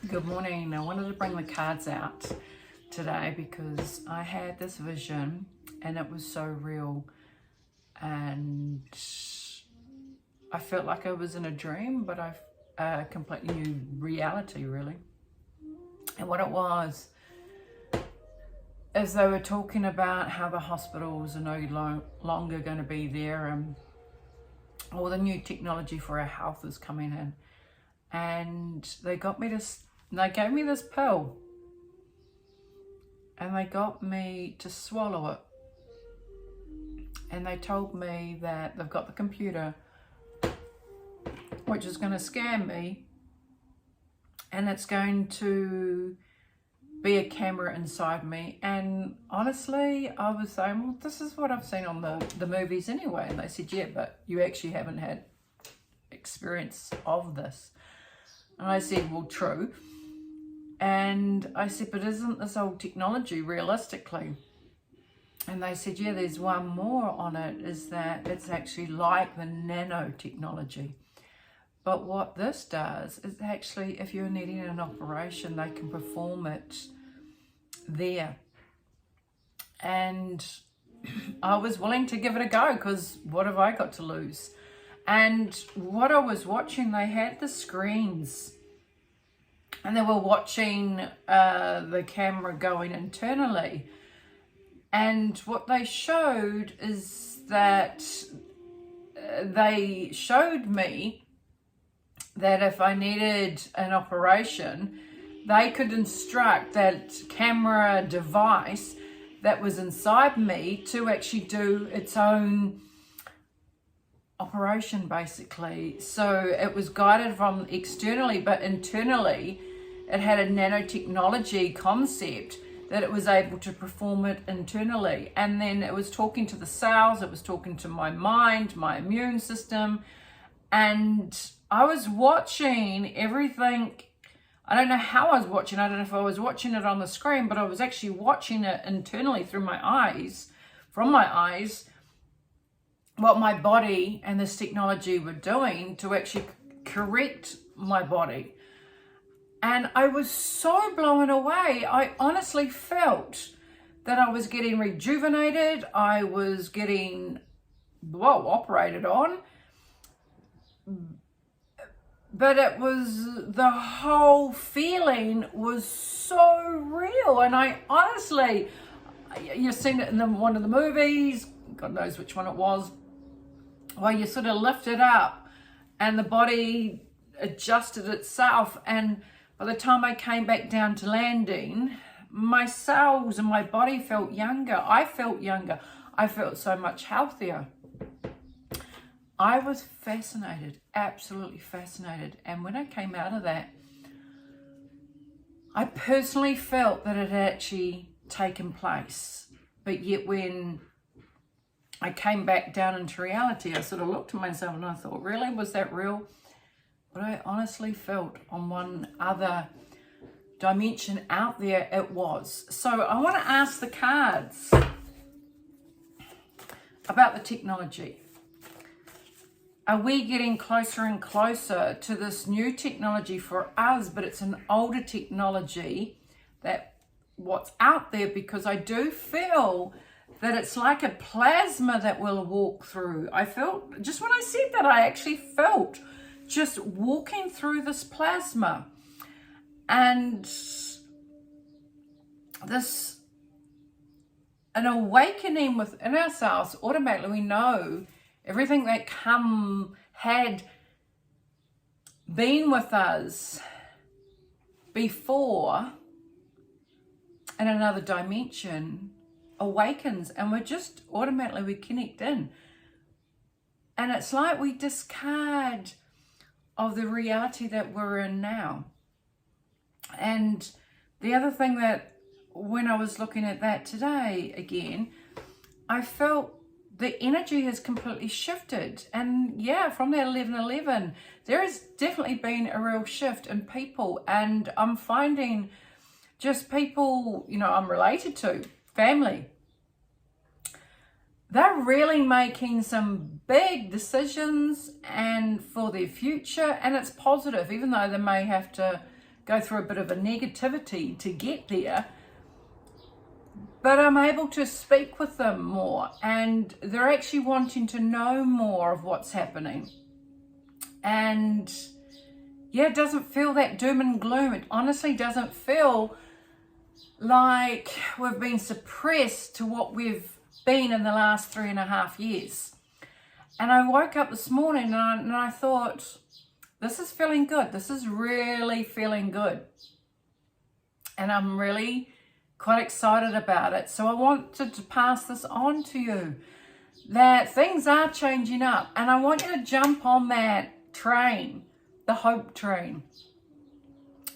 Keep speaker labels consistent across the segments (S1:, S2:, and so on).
S1: Good morning. I wanted to bring the cards out today because I had this vision and it was so real, and I felt like I was in a dream, but I completely new reality really. And what it was is they were talking about how the hospitals are no longer going to be there, and all the new technology for our health is coming in. And they gave me this pill, and they got me to swallow it, and they told me that they've got the computer which is going to scan me, and it's going to be a camera inside me. And honestly, I was saying, well, this is what I've seen on the movies anyway. And they said, yeah, but you actually haven't had experience of this. And I said, well, true. And I said, but isn't this old technology realistically? And they said, yeah, there's one more on it, is that it's actually like the nanotechnology. But what this does is actually, if you're needing an operation, they can perform it there. And I was willing to give it a go, because what have I got to lose? And what I was watching, they had the screens, and they were watching the camera going internally. And what they showed is that they showed me that if I needed an operation, they could instruct that camera device that was inside me to actually do its own operation, basically. So it was guided from externally, but internally it had a nanotechnology concept that it was able to perform it internally. And then it was talking to the cells, it was talking to my mind, my immune system. And I was watching everything. I don't know how I was watching. I don't know if I was watching it on the screen, but I was actually watching it internally through my eyes, from my eyes, what my body and this technology were doing to actually correct my body. And I was so blown away. I honestly felt that I was getting rejuvenated. I was getting, operated on. But it was, the whole feeling was so real. And I honestly, you've seen it in one of the movies, God knows which one it was, where you sort of lift it up and the body adjusted itself. And by the time I came back down to landing, my cells and my body felt younger. I felt younger. I felt so much healthier. I was fascinated, absolutely fascinated. And when I came out of that, I personally felt that it had actually taken place. But yet when I came back down into reality, I sort of looked at myself and I thought, really, was that real? But I honestly felt on one other dimension out there it was. So I want to ask the cards about the technology. Are we getting closer and closer to this new technology for us, but it's an older technology that what's out there? Because I do feel that it's like a plasma that we'll walk through. I felt, just when I said that, I actually felt just walking through this plasma. And this, an awakening within ourselves. Automatically we know everything that had been with us before in another dimension awakens, and we're just automatically, we connect in. And it's like we discard of the reality that we're in now. And the other thing that when I was looking at that today again, I felt the energy has completely shifted. And yeah, from that 11/11, there has definitely been a real shift in people. And I'm finding just people, I'm related to, family, they're really making some big decisions and for their future, and it's positive, even though they may have to go through a bit of a negativity to get there, but I'm able to speak with them more, and they're actually wanting to know more of what's happening. And yeah, it doesn't feel that doom and gloom. It honestly doesn't feel like we've been suppressed to what we've been in the last 3.5 years. And I woke up this morning and I thought, this is feeling good. This is really feeling good. And I'm really quite excited about it. So I wanted to pass this on to you, that things are changing up. And I want you to jump on that train, the hope train,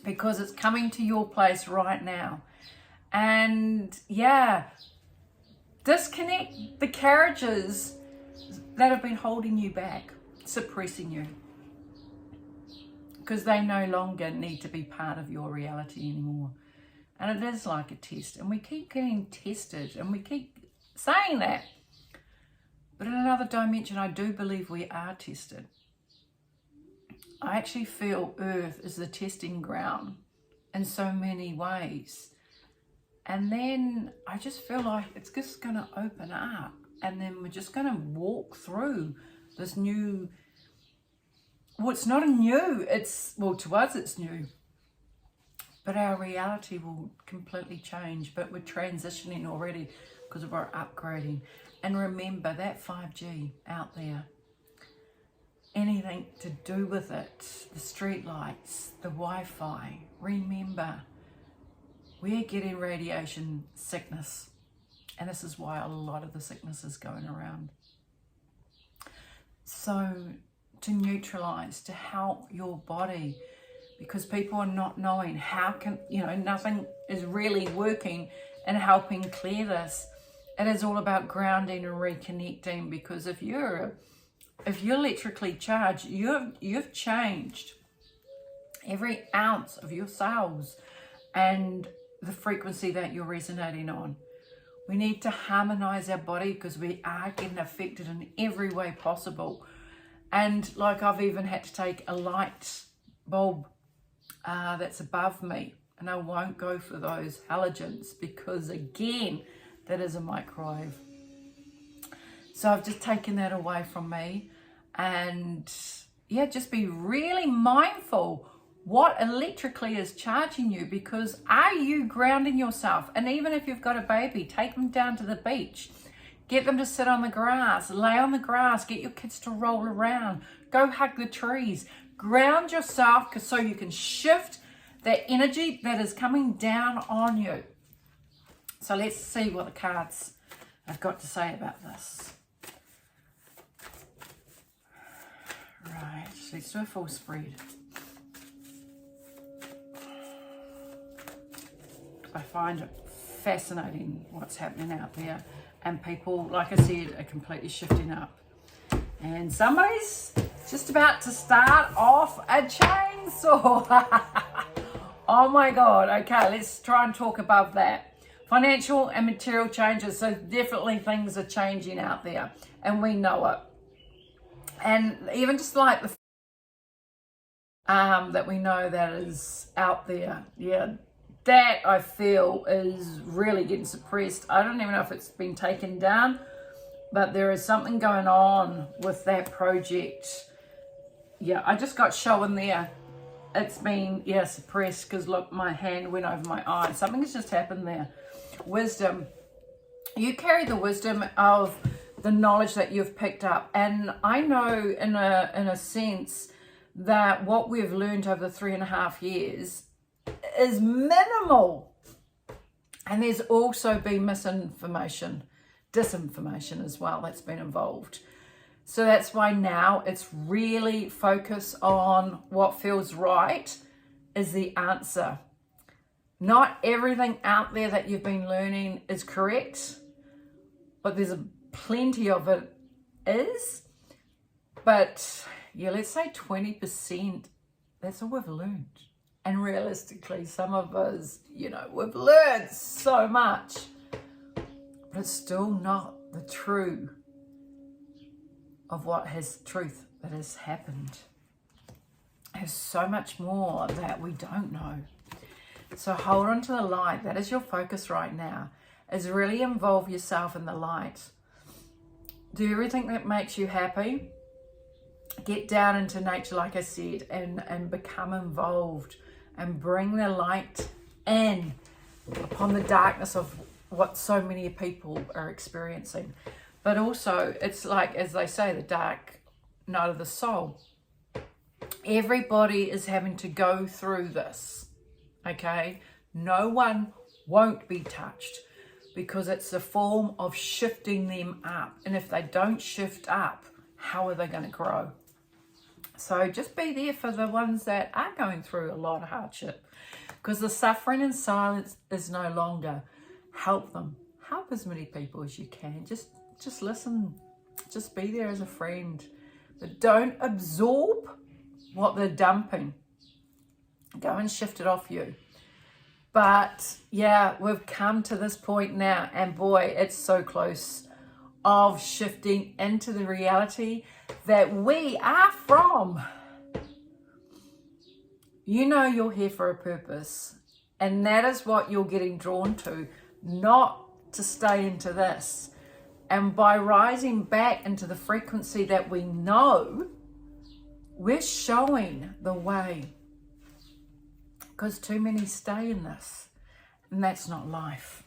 S1: because it's coming to your place right now. And yeah, disconnect the carriages that have been holding you back, suppressing you, because they no longer need to be part of your reality anymore. And it is like a test, and we keep getting tested, and we keep saying that. But in another dimension, I do believe we are tested. I actually feel Earth is the testing ground in so many ways. And then I just feel like it's just going to open up, and then we're just going to walk through this new, well, it's not a new, it's, well, to us it's new, but our reality will completely change. But we're transitioning already because of our upgrading. And remember that 5G out there, anything to do with it, the street lights, the Wi-Fi, remember, we're getting radiation sickness. And this is why a lot of the sickness is going around. So to neutralize, to help your body, because people are not knowing how can, nothing is really working and helping clear this. It is all about grounding and reconnecting, because if you're electrically charged, you've changed every ounce of your cells and the frequency that you're resonating on. We need to harmonize our body, because we are getting affected in every way possible. And like, I've even had to take a light bulb that's above me, and I won't go for those halogens, because again, that is a microwave. So I've just taken that away from me. And yeah, just be really mindful what electrically is charging you, because are you grounding yourself? And even if you've got a baby, take them down to the beach, get them to sit on the grass, lay on the grass, get your kids to roll around, go hug the trees, ground yourself, so you can shift that energy that is coming down on you. So let's see what the cards have got to say about this. Right, let's do a full spread. I find it fascinating what's happening out there, and people, like I said, are completely shifting up. And somebody's just about to start off a chainsaw. Oh my God. Okay, let's try and talk above that. Financial and material changes. So definitely things are changing out there, and we know it. And even just like the that we know that is out there. Yeah. That I feel is really getting suppressed. I don't even know if it's been taken down, but there is something going on with that project. Yeah, I just got shown there. It's been, suppressed, because look, my hand went over my eye. Something has just happened there. Wisdom. You carry the wisdom of the knowledge that you've picked up. And I know in a sense that what we've learned over the 3.5 years is minimal. And there's also been misinformation, disinformation as well that's been involved. So that's why now it's really focus on what feels right is the answer. Not everything out there that you've been learning is correct, but there's plenty of it is. But yeah, let's say 20%, that's all we've learned. And realistically, some of us, we've learned so much, but it's still not the true of what has truth that has happened. there's so much more that we don't know. So hold on to the light. That is your focus right now, is really involve yourself in the light. Do everything that makes you happy. Get down into nature, like I said, and become involved and bring the light in upon the darkness of what so many people are experiencing. But also, it's like, as they say, the dark night of the soul. Everybody is having to go through this, okay? No one won't be touched because it's a form of shifting them up. And if they don't shift up, how are they going to grow? So just be there for the ones that are going through a lot of hardship, because the suffering in silence is no longer. Help them. Help as many people as you can. Just listen. Just be there as a friend. But don't absorb what they're dumping. Go and shift it off you. But yeah, we've come to this point now, and boy, it's so close of shifting into the reality that we are from. You know you're here for a purpose, and that is what you're getting drawn to, not to stay into this. And by rising back into the frequency that we know, we're showing the way. Because too many stay in this, and that's not life.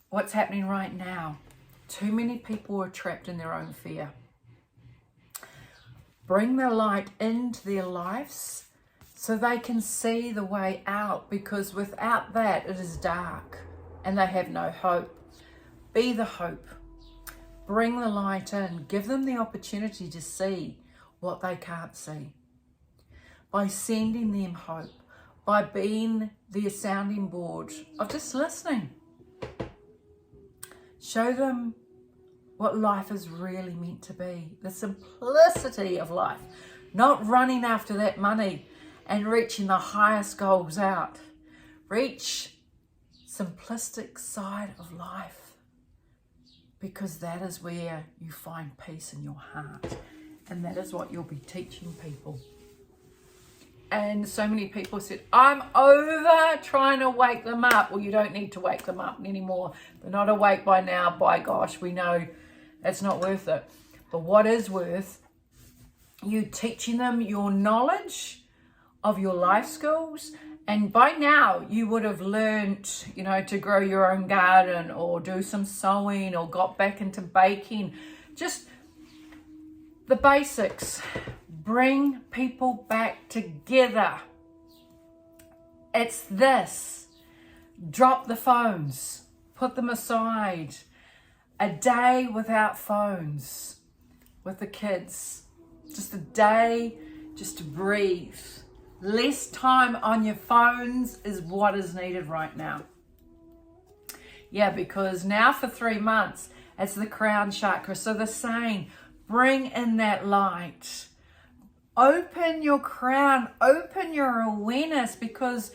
S1: What's happening right now? Too many people are trapped in their own fear. Bring the light into their lives so they can see the way out, because without that it is dark and they have no hope. Be the hope. Bring the light in. Give them the opportunity to see what they can't see. By sending them hope. By being their sounding board of just listening. Show them what life is really meant to be. The simplicity of life. Not running after that money and reaching the highest goals out. Reach simplistic side of life, because that is where you find peace in your heart, and that is what you'll be teaching people. And so many people said, I'm over trying to wake them up. Well, you don't need to wake them up anymore. They're not awake by now. By gosh, we know it's not worth it. But what is worth, you teaching them your knowledge of your life skills. And by now you would have learned, to grow your own garden or do some sewing or got back into baking. Just the basics. Bring people back together. It's this. Drop the phones. Put them aside. A day without phones with the kids. Just a day just to breathe. Less time on your phones is what is needed right now. Yeah, because now for 3 months, it's the crown chakra. So they're saying, bring in that light. Open your crown, open your awareness, because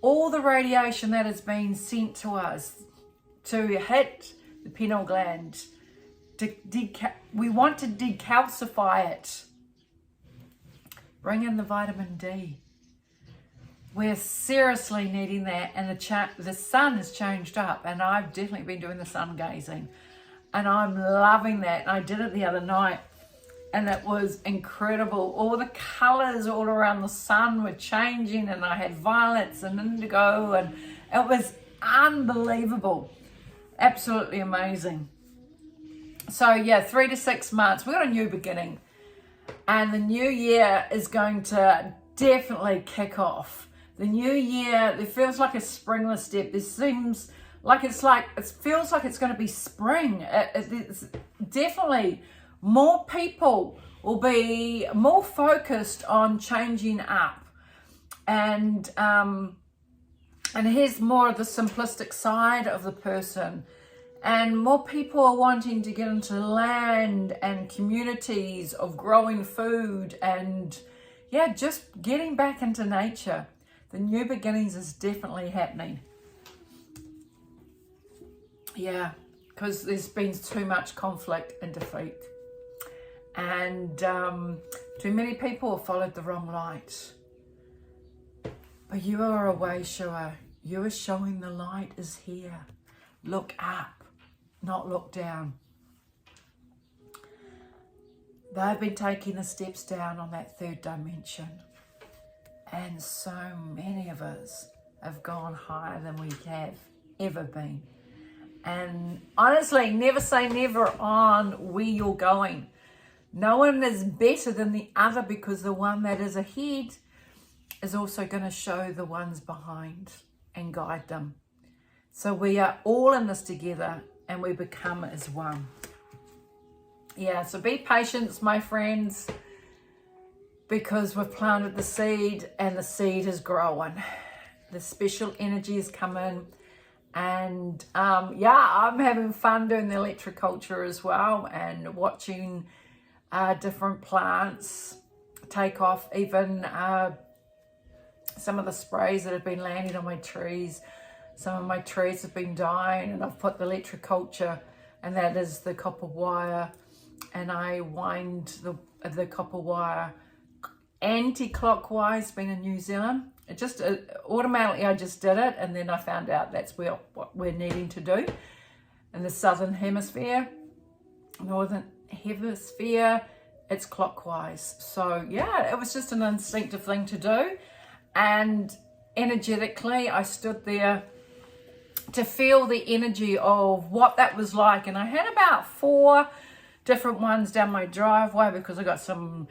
S1: all the radiation that has been sent to us to hit the pineal gland, we want to decalcify it. Bring in the vitamin D. We're seriously needing that, and the sun has changed up, and I've definitely been doing the sun gazing, and I'm loving that. And I did it the other night, and it was incredible. All the colors all around the sun were changing, and I had violets and indigo, and it was unbelievable. Absolutely amazing. So yeah, 3 to 6 months. We've got a new beginning, and the new year is going to definitely kick off. The new year, it feels like a springless step. This seems like it feels like it's going to be spring. It's definitely more people will be more focused on changing up, and here's more of the simplistic side of the person, and more people are wanting to get into land and communities of growing food, and yeah, just getting back into nature. The new beginnings is definitely happening. Yeah, because there's been too much conflict and defeat. And Too many people have followed the wrong light. But you are a way shower. You are showing the light is here. Look up, not look down. They've been taking the steps down on that third dimension. And so many of us have gone higher than we have ever been. And honestly, never say never on where you're going. No one is better than the other, because the one that is ahead is also going to show the ones behind and guide them. So we are all in this together, and we become as one. Yeah, so be patient, my friends, because we've planted the seed and the seed is growing. The special energy is coming. And yeah, I'm having fun doing the electroculture as well, and watching different plants take off. Even some of the sprays that have been landing on my trees. Some of my trees have been dying, and I've put the electroculture, and that is the copper wire, and I wind the copper wire anti-clockwise. Being in New Zealand, it just automatically, I just did it, and then I found out that's what we're needing to do in the southern hemisphere. Northern hemisphere, it's clockwise. So yeah, it was just an instinctive thing to do, and energetically I stood there to feel the energy of what that was like. And I had about 4 different ones down my driveway, because I got some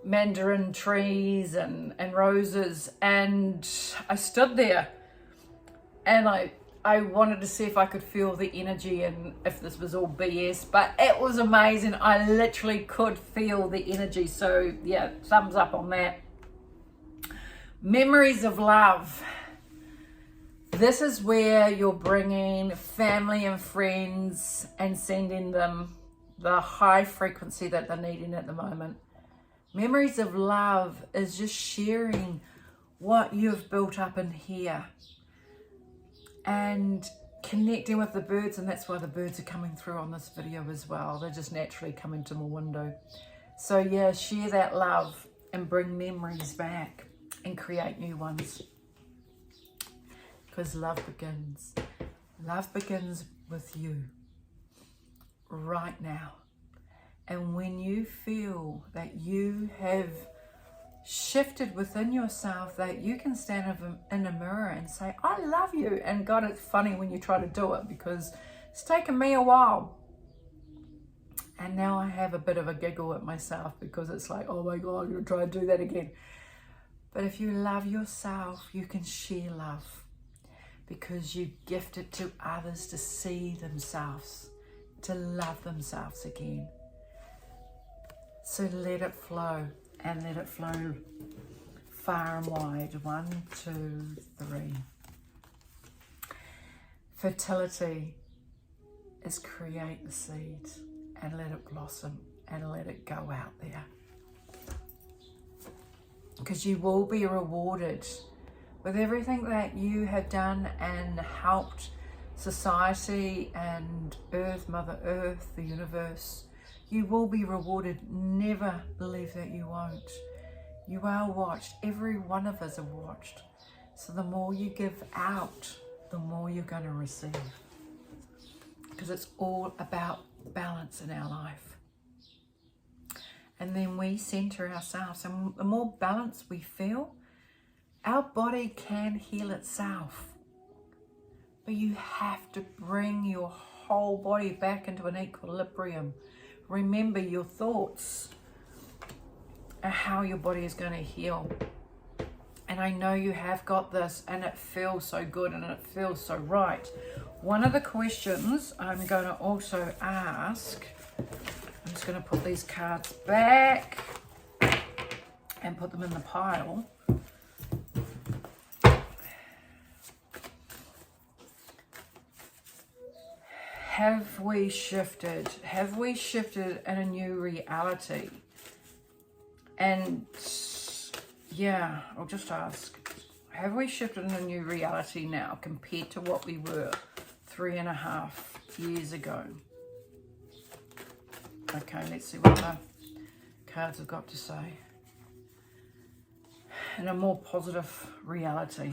S1: mandarin trees and roses, and I stood there and I wanted to see if I could feel the energy and if this was all BS, but it was amazing. I literally could feel the energy. So yeah, thumbs up on that. Memories of love. This is where you're bringing family and friends and sending them the high frequency that they're needing at the moment. Memories of love is just sharing what you've built up in here and connecting with the birds. And that's why the birds are coming through on this video as well. They're just naturally coming to my window. So yeah, share that love and bring memories back and create new ones. Because love begins. Love begins with you right now. And when you feel that you have shifted within yourself, that you can stand in a mirror and say, I love you. And God, it's funny when you try to do it, because it's taken me a while. And now I have a bit of a giggle at myself, because it's like, oh my God, I'm going to try to do that again. But if you love yourself, you can share love, because you gift it to others to see themselves, to love themselves again. So let it flow, and let it flow far and wide. 1, 2, 3. Fertility is create the seed and let it blossom and let it go out there. Because you will be rewarded with everything that you have done and helped society and Earth, Mother Earth, the universe. You will be rewarded. Never believe that you won't. You are watched. Every one of us are watched. So the more you give out, the more you're going to receive. Because it's all about balance in our life. And then we center ourselves. And the more balance we feel, our body can heal itself. But you have to bring your whole body back into an equilibrium. Remember, your thoughts are how your body is going to heal. And I know you have got this, and it feels so good and it feels so right. One of the questions I'm going to also ask, I'm just going to put these cards back and put them in the pile. Have we shifted? Have we shifted in a new reality? And yeah, I'll just ask, have we shifted in a new reality now compared to what we were 3.5 years ago? Okay, let's see what the cards have got to say. in a more positive reality.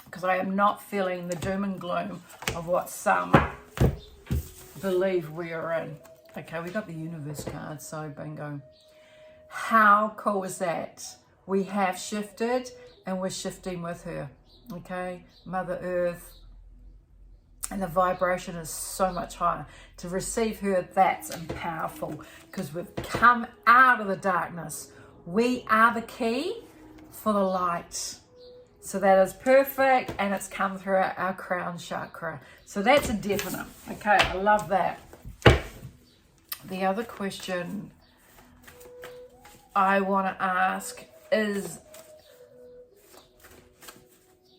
S1: Because I am not feeling the doom and gloom of what some believe we are in. Okay, we got the universe card, so bingo. How cool is that? We have shifted and we're shifting with her. Okay, Mother Earth. And the vibration is so much higher. To receive her, that's powerful. Because we've come out of the darkness. We are the key for the light. So that is perfect, and it's come through our crown chakra. So that's a definite. Okay, I love that. The other question I want to ask is,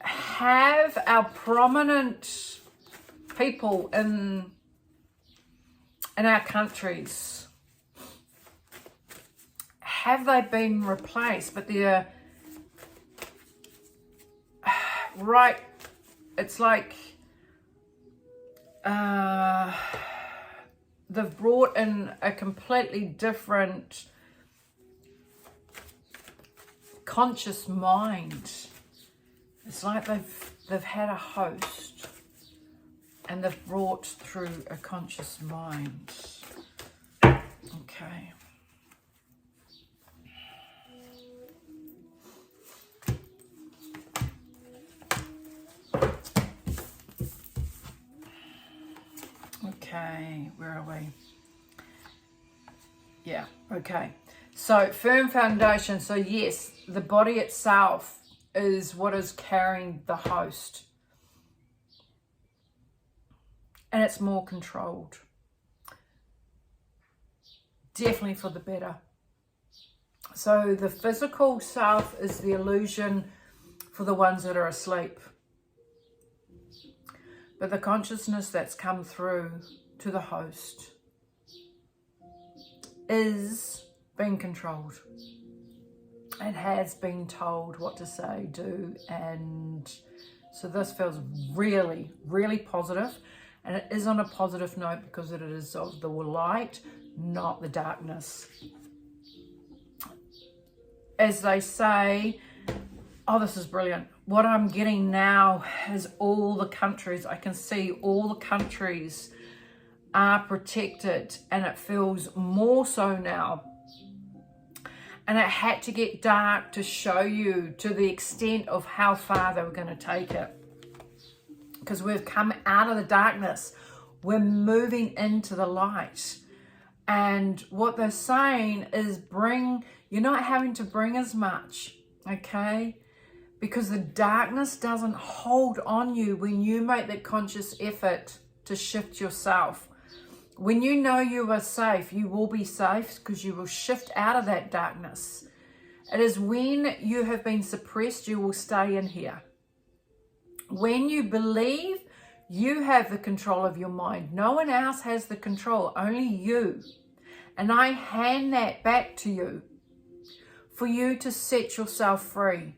S1: have our prominent people in our countries, have they been replaced? But they're right, it's like they've brought in a completely different conscious mind. It's like they've had a host and they've brought through a conscious mind. Okay. Okay, where are we? Yeah, okay. So, firm foundation. So, yes, the body itself is what is carrying the host. And it's more controlled. Definitely for the better. So, the physical self is the illusion for the ones that are asleep. But the consciousness that's come through to the host is being controlled and has been told what to say, do, and so this feels really, really positive, and it is on a positive note because it is of the light, not the darkness. As they say, oh, this is brilliant. What I'm getting now is all the countries, I can see all the countries are protected, and it feels more so now. And it had to get dark to show you to the extent of how far they were going to take it. Because we've come out of the darkness. We're moving into the light. And what they're saying is you're not having to bring as much, okay? Because the darkness doesn't hold on you when you make that conscious effort to shift yourself. When you know you are safe, you will be safe because you will shift out of that darkness. It is when you have been suppressed, you will stay in here. When you believe you have the control of your mind, no one else has the control, only you. And I hand that back to you for you to set yourself free.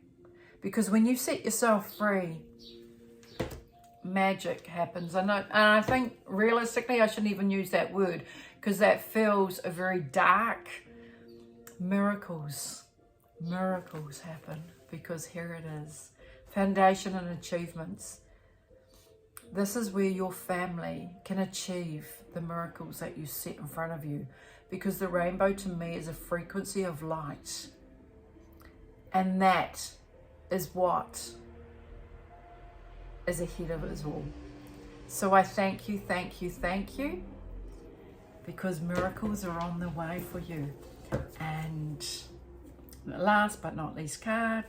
S1: Because when you set yourself free, magic happens. And I think realistically I shouldn't even use that word because that feels a very dark. Miracles happen because here it is. Foundation and achievements. This is where your family can achieve the miracles that you set in front of you, because the rainbow to me is a frequency of light, and that is what is ahead of us all. So I thank you, because miracles are on the way for you. And last but not least card,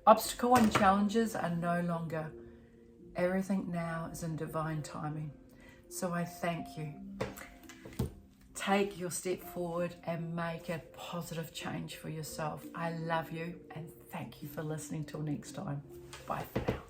S1: obstacle and challenges are no longer. Everything now is in divine timing. So I thank you. Take your step forward and make a positive change for yourself. I love you and thank you for listening. Till next time. Bye for now.